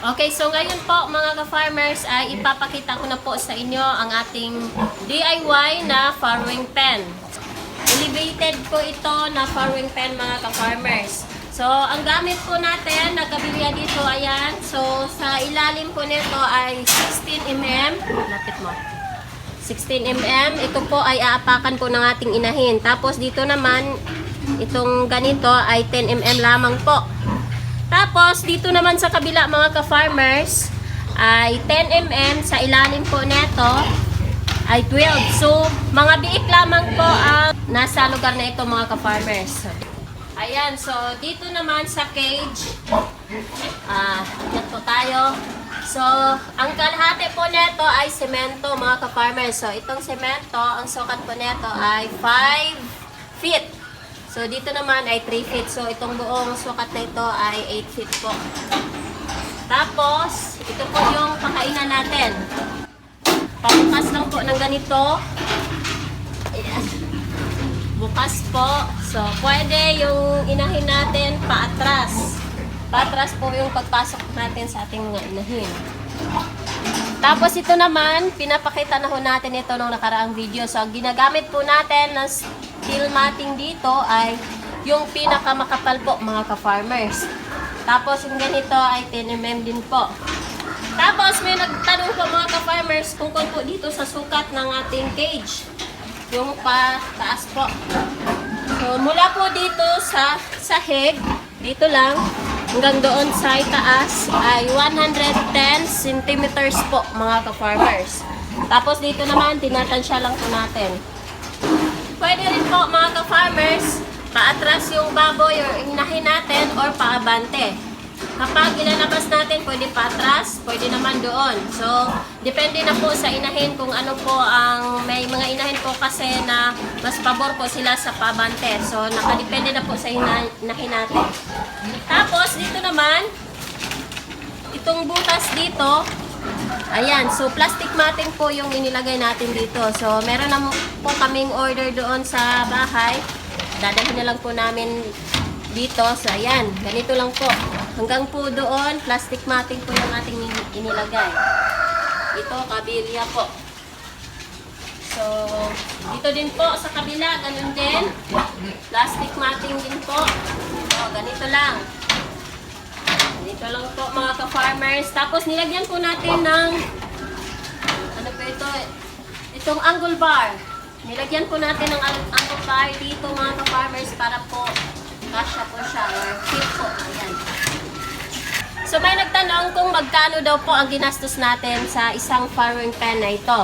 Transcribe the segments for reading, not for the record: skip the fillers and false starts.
Okay, so ngayon po mga ka-farmers ay ipapakita ko na po sa inyo ang ating DIY na farrowing pen. Elevated po ito na farrowing pen mga ka-farmers. So, ang gamit po natin, nagkabilihan dito, ayan. So, sa ilalim po nito ay 16mm. Lapit mo. 16mm. Ito po ay aapakan po ng ating inahin. Tapos dito naman, itong ganito ay 10mm lamang po. Tapos, dito naman sa kabila mga ka-farmers, ay 10mm sa ilalim po neto ay 12. So, mga biik lamang po ang nasa lugar na ito mga ka-farmers. Ayan, so dito naman sa cage, yan po tayo. So, ang kalahati po neto ay semento mga ka-farmers. So, itong semento, ang sukat po neto ay 5 feet. So, dito naman ay 3 feet. So, itong buong sukat na ito ay 8 feet po. Tapos, ito po yung pakainan natin. Pabukas lang po ng ganito. Ayan. Bukas po. So, pwede yung inahin natin paatras. Paatras po yung pagpasok natin sa ating mga inahin. Tapos, ito naman, pinapakita na ho natin ito nung nakaraang video. So, ginagamit po natin ng steel matting dito ay yung pinakamakapal po mga ka-farmers. Tapos yung ganito ay 10mm din po. Tapos may nagtanong po mga ka-farmers tungkol po dito sa sukat ng ating cage. Yung pataas po. So mula po dito sa sahig, dito lang, hanggang doon sa itaas ay 110 centimeters po mga ka-farmers. Tapos dito naman, tinatansya lang po natin. Pwede rin po mga ka-farmers, paatras yung baboy or inahin natin or paabante. Kapag ilalabas natin, pwede paatras, pwede naman doon. So, depende na po sa inahin kung ano po ang, may mga inahin po kasi na mas pabor po sila sa paabante. So, nakadepende na po sa inahin natin. Tapos, dito naman, itong butas dito, ayan, so plastic matting po yung inilagay natin dito. So, meron na po kaming order doon sa bahay. Dadalhin na lang po namin dito. So, ayan, ganito lang po. Hanggang po doon, plastic matting po yung ating inilagay. Ito, kabilya po. So, dito din po sa kabila, ganun din. Plastic matting din po. So, ganito lang. Dito lang po mga ka-farmers. Tapos nilagyan po natin ng ano po ito? Itong angle bar. Nilagyan po natin ng angle bar dito mga ka-farmers para po kasya po siya or fit po. Ayan. So may nagtanong kung magkano daw po ang ginastos natin sa isang farrowing pen na ito.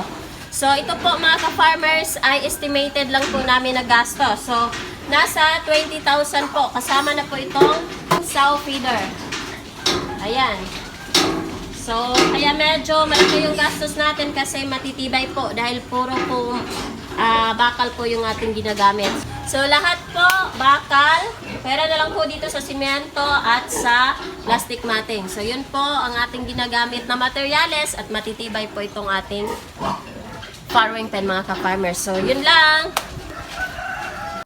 So ito po mga ka-farmers ay estimated lang po namin na gasto. So nasa 20,000 po. Kasama na po itong sow feeder. Ayan. So, kaya medyo malaki yung gastos natin kasi matitibay po dahil puro po bakal po yung ating ginagamit. So, lahat po bakal. Pera na lang po dito sa simento at sa plastic matting. So, yun po ang ating ginagamit na materyales at matitibay po itong ating farrowing pen mga ka-farmers. So, yun lang.